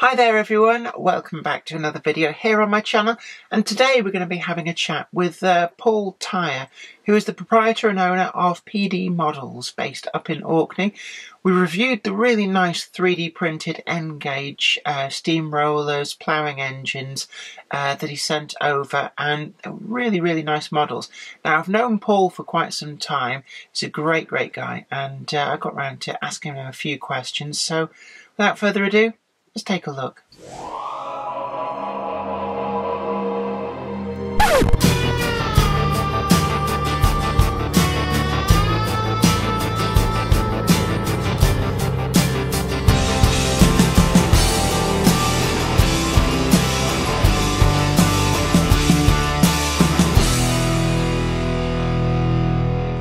Hi there everyone, welcome back to another video here on my channel, and today we're going to be having a chat with Paul Tyer, who is the proprietor and owner of Peedie Models based up in Orkney. We reviewed the really nice 3D printed N-gauge steamrollers, ploughing engines that he sent over, and really nice models. Now, I've known Paul for quite some time. He's a great guy, and I got round to asking him a few questions, so without further ado, let's take a look.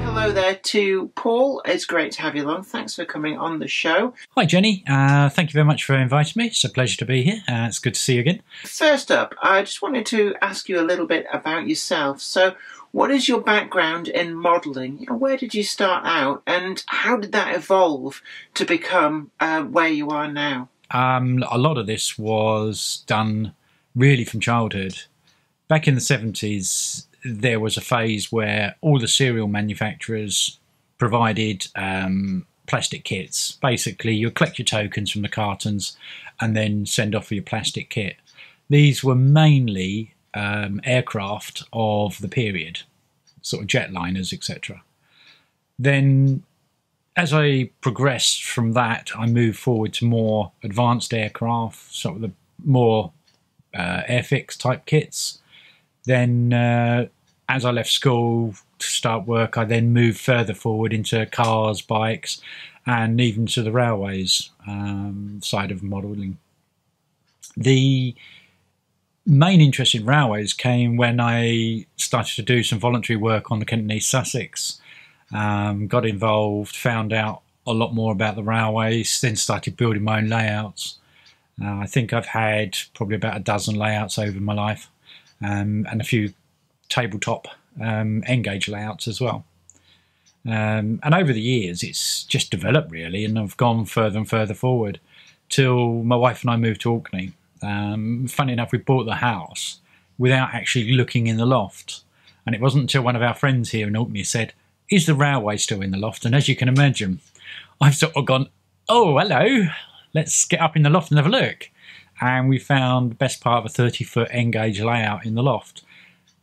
Hello there to Paul. It's great to have you along. Thanks for coming on the show. Hi Jenny, thank you very much for inviting me. It's a pleasure to be here. It's good to see you again. First up, I just wanted to ask you a little bit about yourself. So, what is your background in modelling? Where did you start out, and how did that evolve to become where you are now? A lot of this was done really from childhood. Back in the 70s, there was a phase where all the cereal manufacturers provided plastic kits. Basically, you collect your tokens from the cartons and then send off for your plastic kit. These were mainly aircraft of the period, sort of jetliners, etc. Then, as I progressed from that, I moved forward to more advanced aircraft, sort of the more airfix type kits. Then, as I left school to start work, I then moved further forward into cars, bikes, and even to the railways side of modelling. The main interest in railways came when I started to do some voluntary work on the Kent and East Sussex. Got involved, found out a lot more about the railways, then started building my own layouts. I think I've had probably about a dozen layouts over my life. And a few tabletop N-gauge layouts as well. And over the years, it's just developed really, and I've gone further and further forward till my wife and I moved to Orkney. Funny enough, we bought the house without actually looking in the loft. And it wasn't until one of our friends here in Orkney said, "Is the railway still in the loft?" And as you can imagine, I've sort of gone, "Oh, hello, let's get up in the loft and have a look." And we found the best part of a 30-foot N-gauge layout in the loft.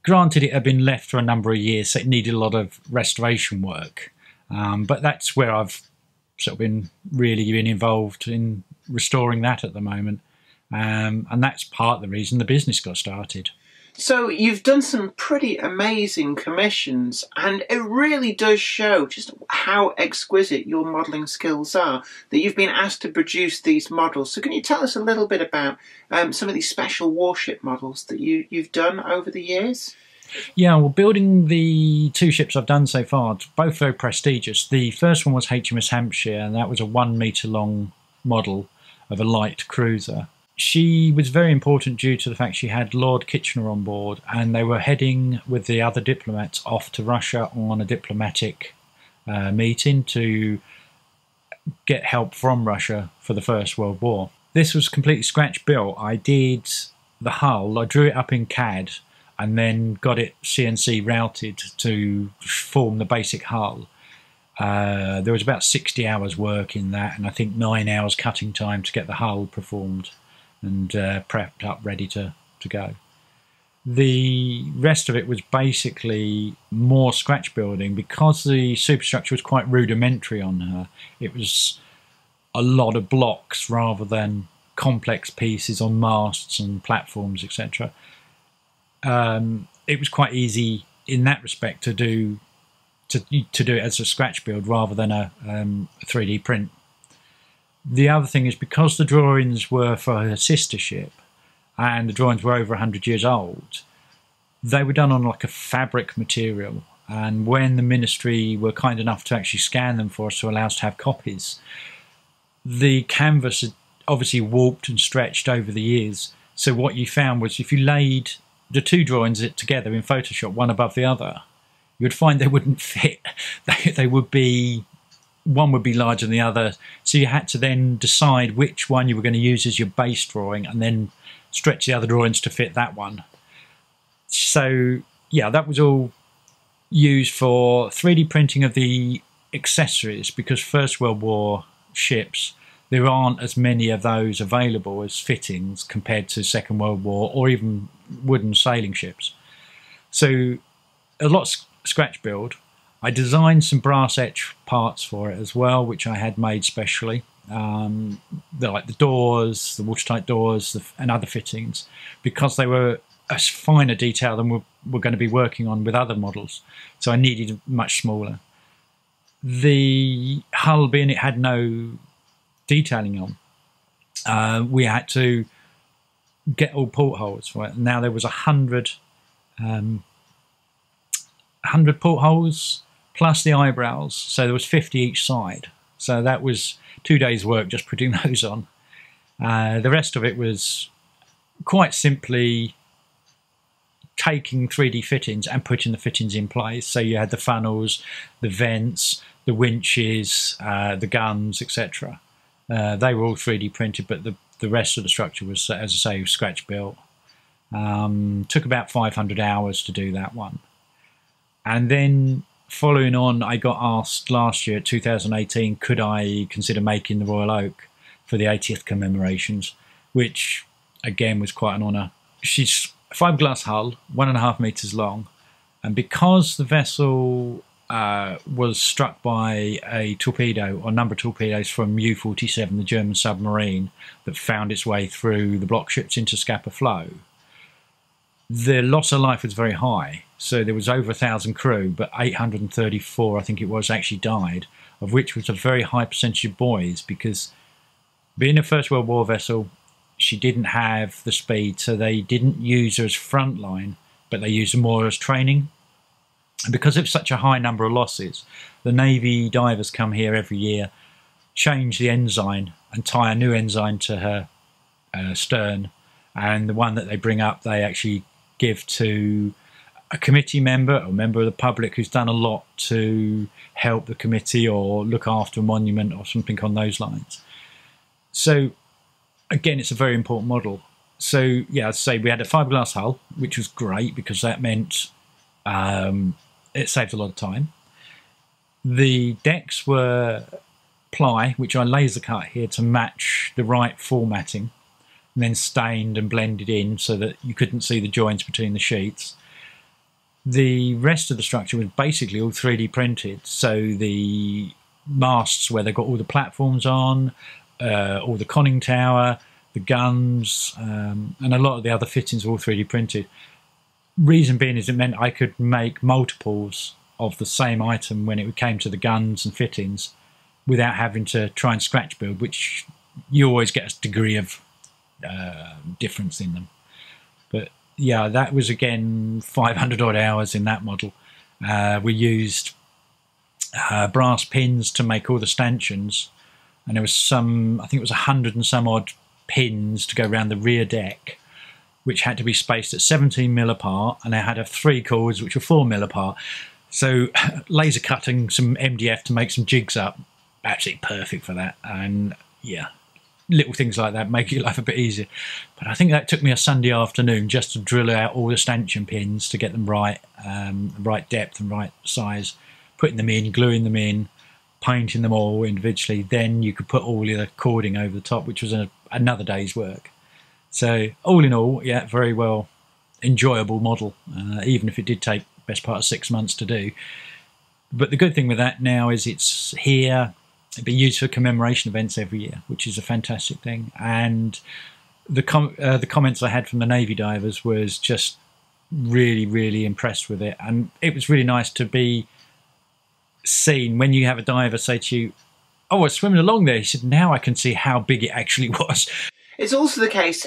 Granted, it had been left for a number of years, so it needed a lot of restoration work. But that's where I've sort of been involved in restoring that at the moment. And that's part of the reason the business got started. So you've done some pretty amazing commissions, and it really does show just how exquisite your modelling skills are, that you've been asked to produce these models. So can you tell us a little bit about some of these special warship models that you've done over the years? Yeah, well, building the two ships I've done so far, both very prestigious. The first one was HMS Hampshire, and that was a 1 metre long model of a light cruiser. She was very important due to the fact she had Lord Kitchener on board, and they were heading with the other diplomats off to Russia on a diplomatic meeting to get help from Russia for the First World War. This was completely scratch built. I did the hull, I drew it up in CAD and then got it CNC routed to form the basic hull. There was about 60 hours work in that, and I think 9 hours cutting time to get the hull performed and prepped up, ready to go. The rest of it was basically more scratch building because the superstructure was quite rudimentary on her. It was a lot of blocks rather than complex pieces on masts and platforms, etc. It was quite easy in that respect to do it as a scratch build rather than a 3D print. The other thing is, because the drawings were for her sister ship and the drawings were over 100 years old, they were done on like a fabric material. And when the ministry were kind enough to actually scan them for us to allow us to have copies, the canvas had obviously warped and stretched over the years. So what you found was if you laid the two drawings together in Photoshop, one above the other, you would find they wouldn't fit. They would be one would be larger than the other. So you had to then decide which one you were going to use as your base drawing and then stretch the other drawings to fit that one. So, yeah, that was all used for 3D printing of the accessories, because First World War ships, there aren't as many of those available as fittings compared to Second World War or even wooden sailing ships. So a lot of scratch build. I designed some brass etch parts for it as well, which I had made specially. Like the doors, the watertight doors, and other fittings, because they were a finer detail than we're going to be working on with other models. So I needed much smaller. The hull, being it had no detailing on, we had to get all portholes for it. Now there was 100 portholes plus the eyebrows, so there was 50 each side. So that was 2 days' work just putting those on. The rest of it was quite simply taking 3D fittings and putting the fittings in place. So you had the funnels, the vents, the winches, the guns, etc. They were all 3D printed, but the rest of the structure was, as I say, scratch built. Took about 500 hours to do that one. And then following on, I got asked last year, 2018, could I consider making the Royal Oak for the 80th commemorations, which again was quite an honour. She's fiberglass hull, 1.5 meters long, and because the vessel was struck by a torpedo or a number of torpedoes from U-47, the German submarine that found its way through the block ships into Scapa Flow, the loss of life was very high. So there was over 1,000 crew, but 834, I think it was, actually died, of which was a very high percentage of boys, because being a First World War vessel, she didn't have the speed, so they didn't use her as frontline, but they used her more as training. And because of such a high number of losses, the Navy divers come here every year, change the ensign and tie a new ensign to her stern, and the one that they bring up they actually give to a committee member or member of the public who's done a lot to help the committee or look after a monument or something on those lines. So again, it's a very important model. So yeah, I'd say we had a fiberglass hull, which was great because that meant it saved a lot of time. The decks were ply, which I laser cut here to match the right formatting, and then stained and blended in so that you couldn't see the joints between the sheets. The rest of the structure was basically all 3D printed. So the masts where they've got all the platforms on, all the conning tower, the guns, and a lot of the other fittings were all 3D printed. Reason being is it meant I could make multiples of the same item when it came to the guns and fittings without having to try and scratch build, which you always get a degree of difference in them. But yeah, that was again 500 odd hours in that model. We used brass pins to make all the stanchions, and there was some, I think it was 100 and some odd pins to go around the rear deck, which had to be spaced at 17 mil apart, and they had 3 cords which were 4 mil apart. So laser cutting some MDF to make some jigs up, absolutely perfect for that. And yeah, little things like that make your life a bit easier. But I think that took me a Sunday afternoon just to drill out all the stanchion pins to get them right, right depth and right size, putting them in, gluing them in, painting them all individually. Then you could put all the cording over the top, which was another day's work. So all in all, yeah, very well enjoyable model, even if it did take best part of 6 months to do. But the good thing with that now is it's here. It'd be used for commemoration events every year, which is a fantastic thing. And the comments I had from the Navy divers was just really, really impressed with it. And it was really nice to be seen when you have a diver say to you, "Oh, I was swimming along there." He said, "Now I can see how big it actually was." It's also the case,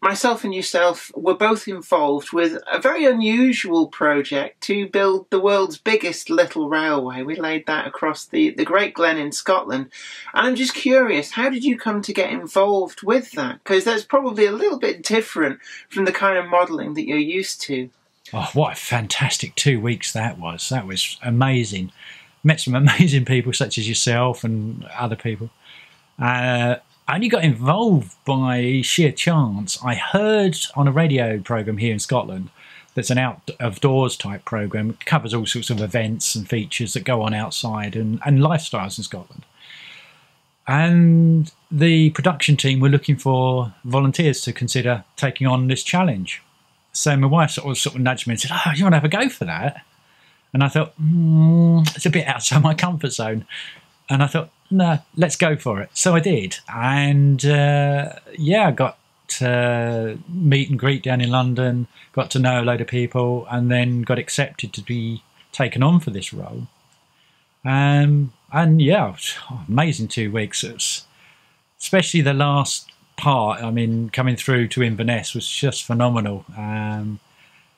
myself and yourself were both involved with a very unusual project to build the world's biggest little railway. We laid that across the Great Glen in Scotland. And I'm just curious, how did you come to get involved with that? Because that's probably a little bit different from the kind of modelling that you're used to. Oh, what a fantastic 2 weeks that was. That was amazing. met some amazing people such as yourself and other people. I only got involved by sheer chance. I heard on a radio programme here in Scotland that's an out of doors type programme. It covers all sorts of events and features that go on outside and lifestyles in Scotland. And the production team were looking for volunteers to consider taking on this challenge. So my wife sort of nudged me and said, "Oh, you want to have a go for that?" And I thought, it's a bit outside my comfort zone. And I thought, no, let's go for it. So I did. And yeah, I got meet and greet down in London, got to know a load of people, and then got accepted to be taken on for this role. And yeah, amazing 2 weeks. It was, especially the last part, I mean, coming through to Inverness was just phenomenal.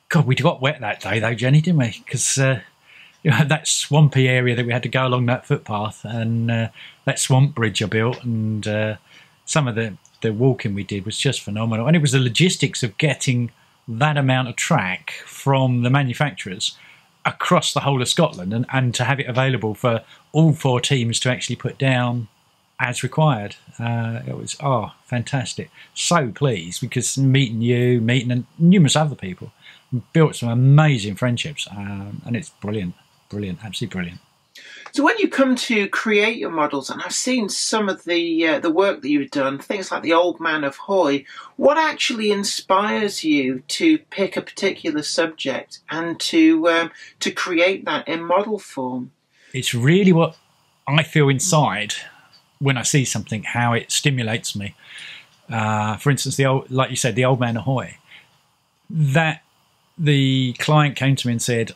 God, we got wet that day though, Jenny, didn't we? Because you know, that swampy area that we had to go along that footpath, and that swamp bridge I built, and some of the walking we did was just phenomenal. And it was the logistics of getting that amount of track from the manufacturers across the whole of Scotland, and to have it available for all 4 teams to actually put down as required. It was, fantastic. So pleased, because meeting you, meeting numerous other people, built some amazing friendships, and it's brilliant, absolutely brilliant. So when you come to create your models, and I've seen some of the work that you've done, things like the Old Man of Hoy, what actually inspires you to pick a particular subject and to create that in model form? It's really what I feel inside when I see something, how it stimulates me. For instance, like you said, the Old Man of Hoy. That the client came to me and said,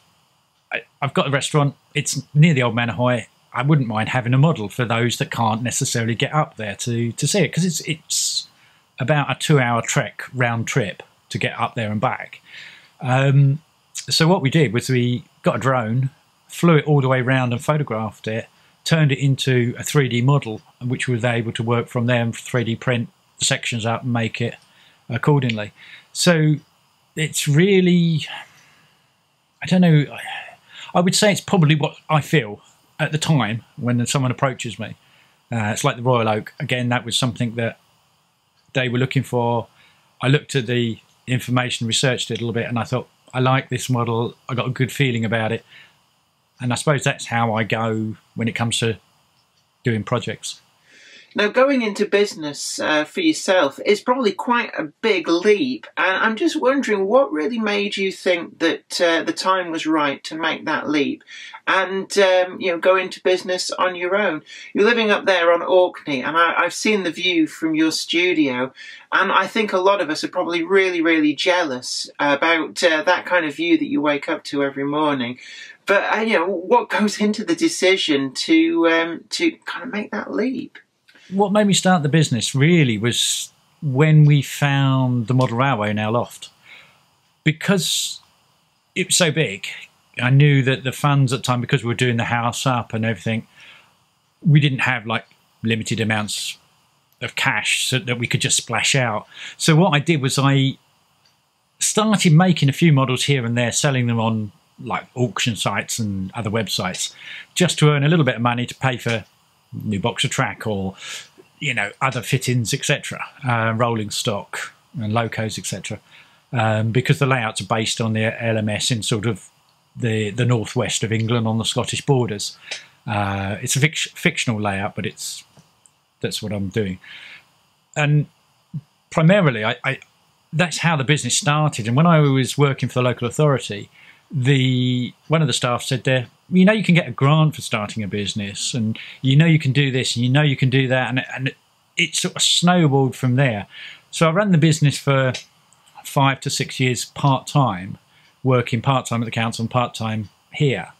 "I've got a restaurant. It's near the Old Man of Hoy. I wouldn't mind having a model for those that can't necessarily get up there to see it, because it's about a 2-hour trek round trip to get up there and back." So what we did was we got a drone, flew it all the way around and photographed it, turned it into a 3D model, which we were able to work from there and 3D print the sections up and make it accordingly. So it's really, I don't know, I would say it's probably what I feel at the time when someone approaches me. It's like the Royal Oak. Again, that was something that they were looking for. I looked at the information, researched it a little bit, and I thought, I like this model. I got a good feeling about it. And I suppose that's how I go when it comes to doing projects. Now, going into business for yourself is probably quite a big leap, and I'm just wondering what really made you think that the time was right to make that leap and go into business on your own. You're living up there on Orkney, and I've seen the view from your studio, and I think a lot of us are probably really, really jealous about that kind of view that you wake up to every morning. But what goes into the decision to kind of make that leap? What made me start the business really was when we found the model railway in our loft. Because it was so big, I knew that the funds at the time, because we were doing the house up and everything, we didn't have like limited amounts of cash so that we could just splash out. So what I did was I started making a few models here and there, selling them on like auction sites and other websites, just to earn a little bit of money to pay for new box of track or other fittings, etc., rolling stock and locos, etc., because the layouts are based on the LMS in sort of the northwest of England on the Scottish borders. It's a fictional layout, but that's what I'm doing. And primarily I that's how the business started. And when I was working for the local authority, one of the staff said there, you can get a grant for starting a business, and you can do this, and you can do that, and it sort of snowballed from there. So I ran the business for 5 to 6 years part-time, working part-time at the council and part-time here.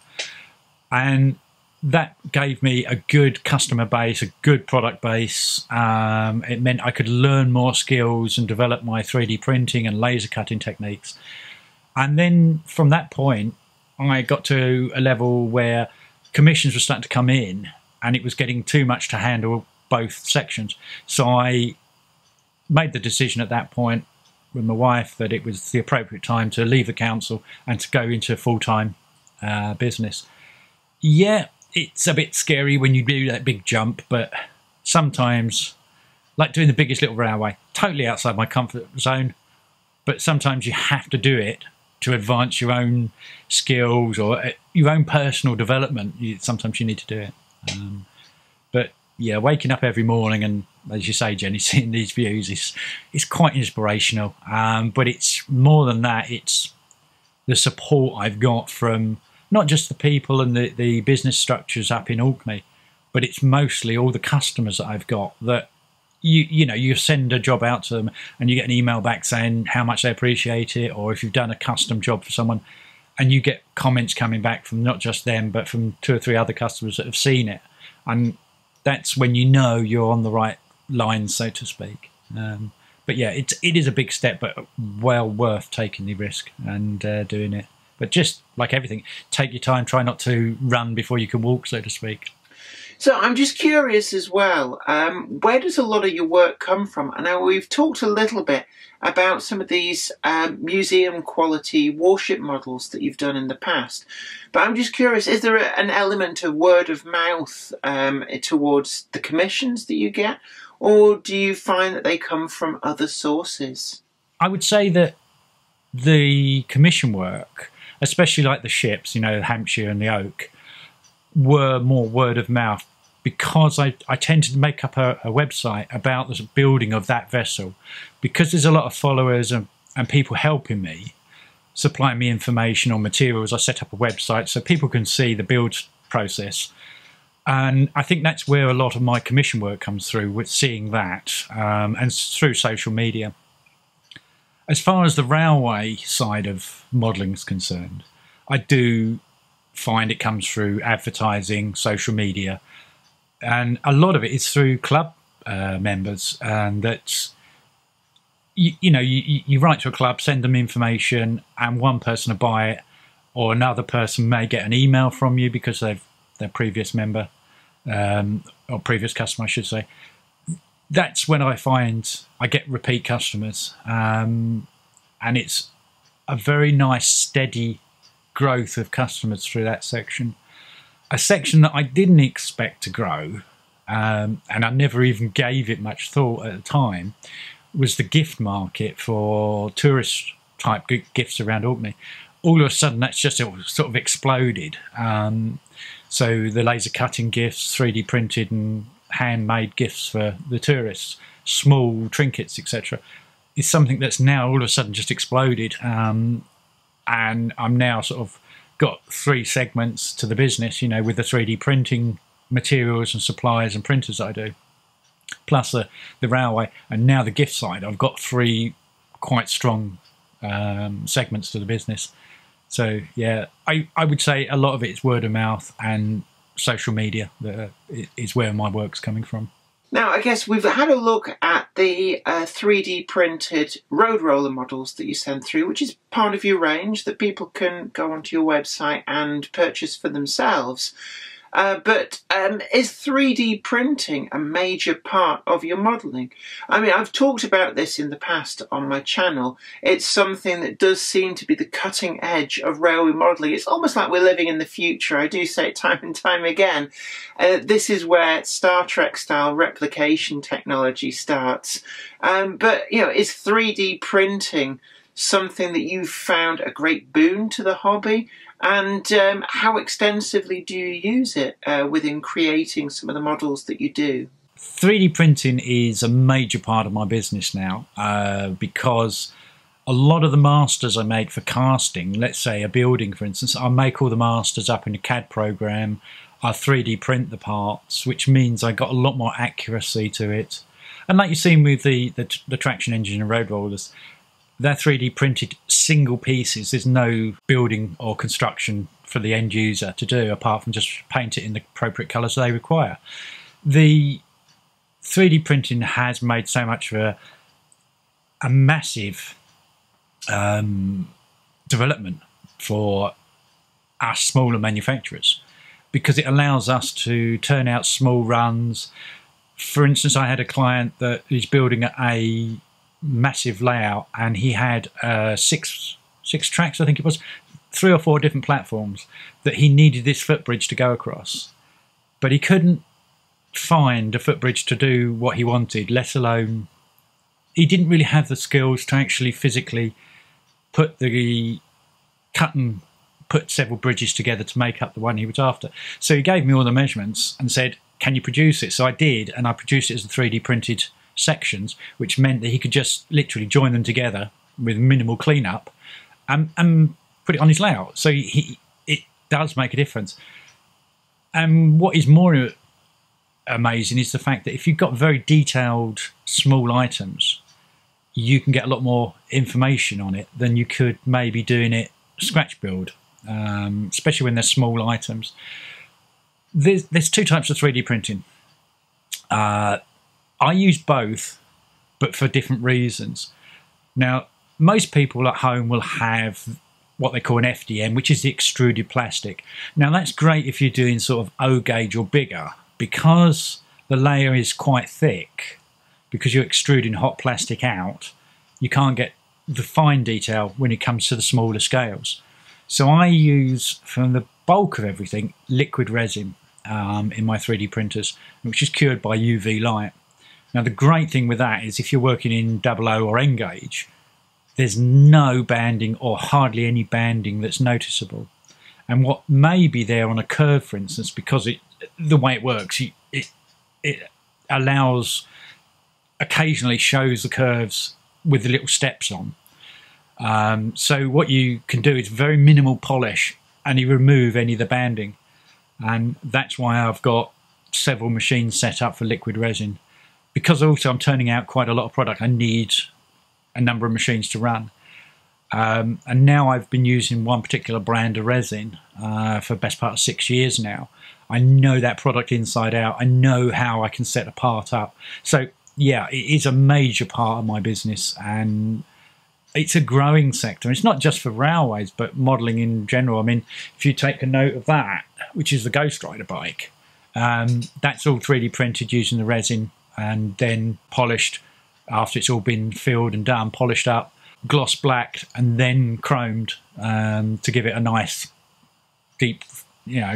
And that gave me a good customer base, a good product base. It meant I could learn more skills and develop my 3D printing and laser cutting techniques. And then from that point, I got to a level where commissions were starting to come in, and it was getting too much to handle both sections. So I made the decision at that point with my wife that it was the appropriate time to leave the council and to go into full-time business. Yeah, it's a bit scary when you do that big jump, but sometimes, like doing the biggest little railway, totally outside my comfort zone, but sometimes you have to do it to advance your own skills or your own personal development. Sometimes you need to do it. But yeah, waking up every morning and, as you say, Jenny, seeing these views is quite inspirational. But it's more than that. It's the support I've got from not just the people and the business structures up in Orkney, but it's mostly all the customers that I've got that you send a job out to them and you get an email back saying how much they appreciate it, or if you've done a custom job for someone and you get comments coming back from not just them but from 2 or 3 other customers that have seen it, and that's when you know you're on the right line, so to speak. But yeah, it is a big step, but well worth taking the risk and doing it. But just like everything, take your time, try not to run before you can walk, so to speak. So I'm just curious as well, where does a lot of your work come from? I know we've talked a little bit about some of these museum quality warship models that you've done in the past, but I'm just curious, is there an element of word of mouth towards the commissions that you get, or do you find that they come from other sources? I would say that the commission work, especially like the ships, the Hampshire and the Oak, were more word of mouth, because I tend to make up a website about the building of that vessel, because there's a lot of followers and people helping me, supplying me information or materials. I set up a website so people can see the build process, and I think that's where a lot of my commission work comes through, with seeing that, and through social media. As far as the railway side of modelling is concerned, I do find it comes through advertising, social media, and a lot of it is through club members. And that's you write to a club, send them information, and one person will buy it, or another person may get an email from you because they're a previous member, or previous customer, I should say. That's when I find I get repeat customers, and it's a very nice steady growth of customers through that section. A section that I didn't expect to grow, and I never even gave it much thought at the time, was the gift market for tourist type gifts around Orkney. All of a sudden that's just sort of exploded. So the laser cutting gifts, 3D printed and handmade gifts for the tourists, small trinkets, etc., is something that's now all of a sudden just exploded. And I'm now sort of got 3 segments to the business, with the 3D printing materials and suppliers and printers that I do, plus the railway, and now the gift side. I've got 3 quite strong segments to the business. So yeah, I would say a lot of it is word of mouth and social media that is where my work's coming from. Now, I guess we've had a look at the 3D printed road roller models that you send through, which is part of your range that people can go onto your website and purchase for themselves. But is 3D printing a major part of your modelling? I mean, I've talked about this in the past on my channel. It's something that does seem to be the cutting edge of railway modelling. It's almost like we're living in the future. I do say it time and time again. This is where Star Trek style replication technology starts. But, is 3D printing something that you've found a great boon to the hobby? And how extensively do you use it within creating some of the models that you do? 3D printing is a major part of my business now, because a lot of the masters I make for casting, let's say a building for instance, I make all the masters up in a CAD program, I 3D print the parts, which means I got a lot more accuracy to it. And like you've seen with the traction engine and road rollers, they're 3D printed single pieces. There's no building or construction for the end user to do apart from just paint it in the appropriate colours they require. The 3D printing has made so much of a massive development for us smaller manufacturers, because it allows us to turn out small runs. For instance, I had a client that is building a massive layout, and he had 6 tracks, I think it was, 3 or 4 different platforms that he needed this footbridge to go across. but he couldn't find a footbridge to do what he wanted, let alone he didn't really have the skills to actually physically put several bridges together to make up the one he was after. So he gave me all the measurements and said, can you produce it? So I did, and I produced it as a 3D printed sections, which meant that he could just literally join them together with minimal cleanup and put it on his layout. So it does make a difference. And what is more amazing is the fact that if you've got very detailed small items, you can get a lot more information on it than you could maybe doing it scratch build, especially when they're small items. There's two types of 3D printing. I use both, but for different reasons. Now, most people at home will have what they call an FDM, which is the extruded plastic. Now, that's great if you're doing sort of O gauge or bigger, because the layer is quite thick. Because you're extruding hot plastic out, you can't get the fine detail when it comes to the smaller scales. So I use, from the bulk of everything, liquid resin in my 3D printers, which is cured by UV light. Now, the great thing with that is if you're working in 00 or N gauge, there's no banding or hardly any banding that's noticeable. And what may be there on a curve, for instance, because the way it works, it allows, occasionally shows the curves with the little steps on. So what you can do is very minimal polish and you remove any of the banding. And that's why I've got several machines set up for liquid resin. Because also I'm turning out quite a lot of product, I need a number of machines to run. And now I've been using one particular brand of resin for the best part of 6 years now. I know that product inside out. I know how I can set a part up. So yeah, it is a major part of my business, and it's a growing sector. It's not just for railways, but modelling in general. I mean, if you take a note of that, which is the Ghost Rider bike, that's all 3D printed using the resin and then polished after it's all been filled and done, polished up, gloss blacked, and then chromed to give it a nice, deep,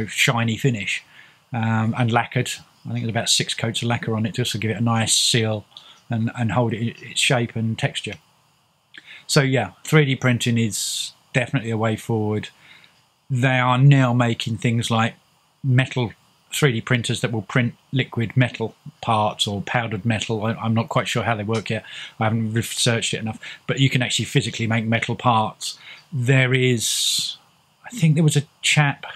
shiny finish, and lacquered. I think there's about 6 coats of lacquer on it just to give it a nice seal and hold it its shape and texture. So yeah, 3D printing is definitely a way forward. They are now making things like metal 3D printers that will print liquid metal parts or powdered metal. I'm not quite sure how they work yet. I haven't researched it enough. But you can actually physically make metal parts. There is, I think there was a chap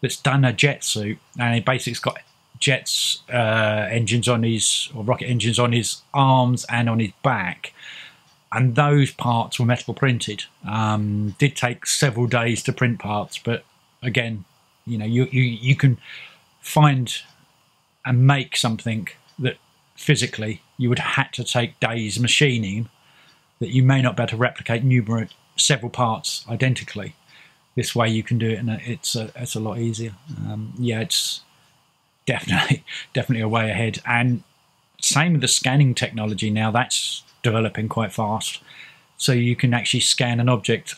that's done a jet suit, and he basically's got jets engines on his, or rocket engines on his arms and on his back, and those parts were metal printed. Did take several days to print parts, but again, you can find and make something that physically you would have had to take days machining, that you may not be able to replicate several parts identically. This way you can do it, and it's a lot easier. Yeah, it's definitely a way ahead. And same with the scanning technology now, that's developing quite fast. So you can actually scan an object.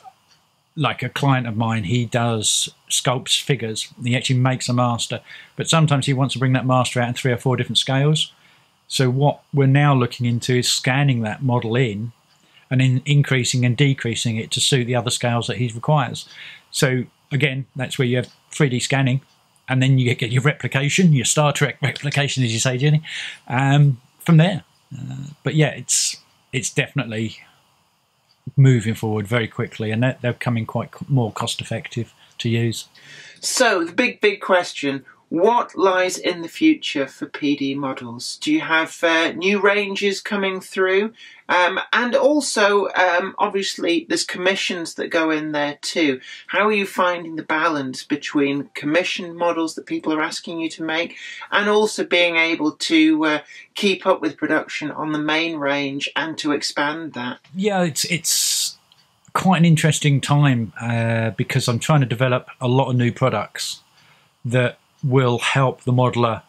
Like a client of mine, he does sculpts figures. He actually makes a master, but sometimes he wants to bring that master out in 3 or 4 different scales. So what we're now looking into is scanning that model in and then increasing and decreasing it to suit the other scales that he requires. So again, that's where you have 3D scanning, and then you get your replication, your Star Trek replication, as you say, Jenny, from there. But yeah, it's definitely moving forward very quickly, and they're becoming quite more cost effective to use. So the big question, what lies in the future for Peedie models? Do you have new ranges coming through? And also, obviously, there's commissions that go in there too. How are you finding the balance between commissioned models that people are asking you to make and also being able to keep up with production on the main range and to expand that? Yeah, it's quite an interesting time because I'm trying to develop a lot of new products that will help the modeler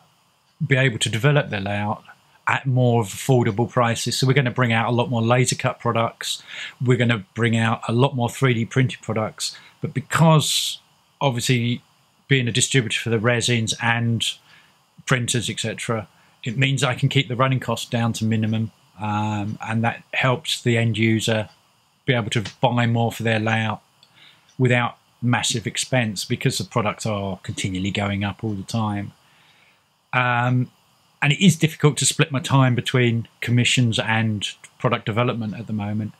be able to develop their layout at more affordable prices. So we're going to bring out a lot more laser cut products. We're going to bring out a lot more 3D printed products. But because obviously being a distributor for the resins and printers, etc., it means I can keep the running costs down to minimum, and that helps the end user be able to buy more for their layout without massive expense, because the products are continually going up all the time. And it is difficult to split my time between commissions and product development at the moment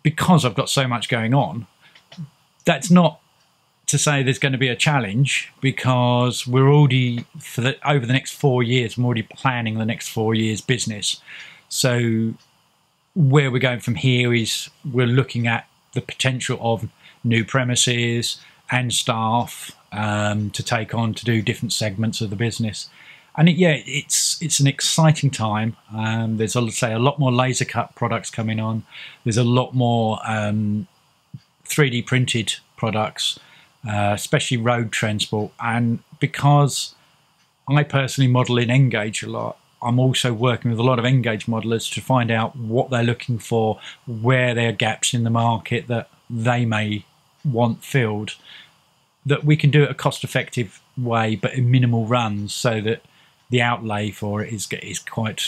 because I've got so much going on. That's not to say there's going to be a challenge, because we're already, over the next 4 years, I'm already planning the next 4 years business. So where we're going from here is we're looking at the potential of new premises and staff to take on to do different segments of the business. And it's an exciting time. There's, say, a lot more laser cut products coming on. There's a lot more 3D printed products, especially road transport. And because I personally model in N-Gauge a lot, I'm also working with a lot of N-Gauge modelers to find out what they're looking for, where there are gaps in the market that they may want filled, that we can do it a cost-effective way but in minimal runs, so that the outlay for it is quite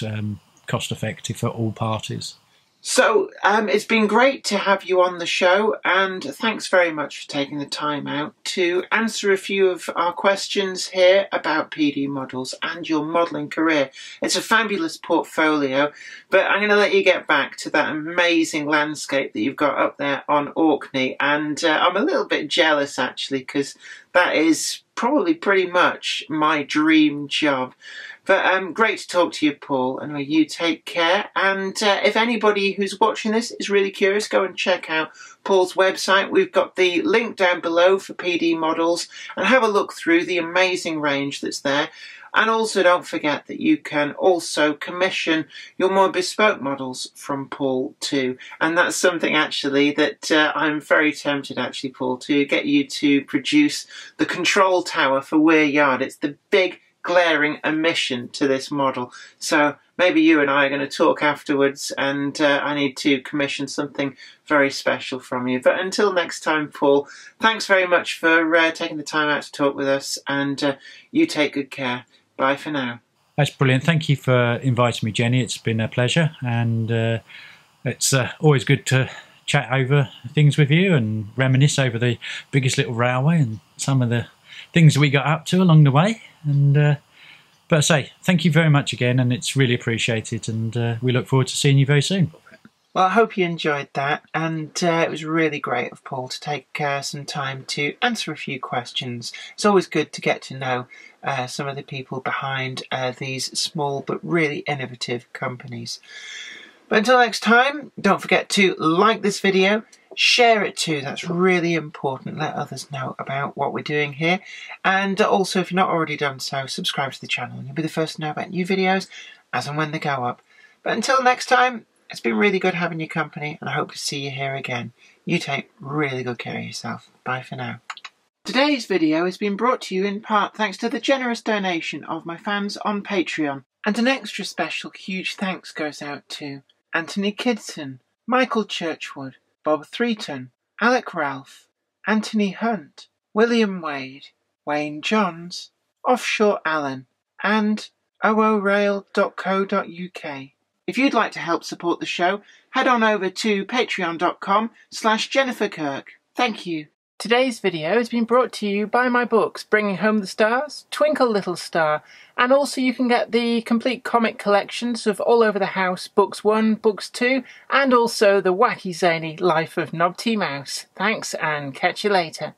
cost-effective for all parties. So it's been great to have you on the show, and thanks very much for taking the time out to answer a few of our questions here about Peedie models and your modelling career. It's a fabulous portfolio, but I'm going to let you get back to that amazing landscape that you've got up there on Orkney, and I'm a little bit jealous actually, because that is probably pretty much my dream job. But great to talk to you, Paul. Anyway, you take care. And if anybody who's watching this is really curious, go and check out Paul's website. We've got the link down below for PD models, and have a look through the amazing range that's there. And also don't forget that you can also commission your more bespoke models from Paul too. And that's something actually that I'm very tempted actually, Paul, to get you to produce the control tower for Weir Yard. It's the big glaring omission to this model. So maybe you and I are going to talk afterwards, and I need to commission something very special from you. But until next time, Paul, thanks very much for taking the time out to talk with us, and you take good care. Bye for now. That's brilliant. Thank you for inviting me, Jenny. It's been a pleasure, and it's always good to chat over things with you and reminisce over the biggest little railway and some of the things we got up to along the way. And but I say thank you very much again, and it's really appreciated, and we look forward to seeing you very soon. Well, I hope you enjoyed that, and it was really great of Paul to take some time to answer a few questions. It's always good to get to know some of the people behind these small but really innovative companies. But until next time, don't forget to like this video, share it too, that's really important. Let others know about what we're doing here. And also, if you're not already done so, subscribe to the channel and you'll be the first to know about new videos as and when they go up. But until next time, it's been really good having your company, and I hope to see you here again. You take really good care of yourself. Bye for now. Today's video has been brought to you in part thanks to the generous donation of my fans on Patreon. And an extra special huge thanks goes out to Anthony Kidson, Michael Churchwood, Bob Threeton, Alec Ralph, Anthony Hunt, William Wade, Wayne Johns, Offshore Allen, and oorail.co.uk. If you'd like to help support the show, head on over to patreon.com/Jennifer Kirk. Thank you. Today's video has been brought to you by my books, Bringing Home the Stars, Twinkle Little Star, and also you can get the complete comic collections of All Over the House, Books 1, Books 2, and also the wacky zany Life of Knob T Mouse. Thanks, and catch you later.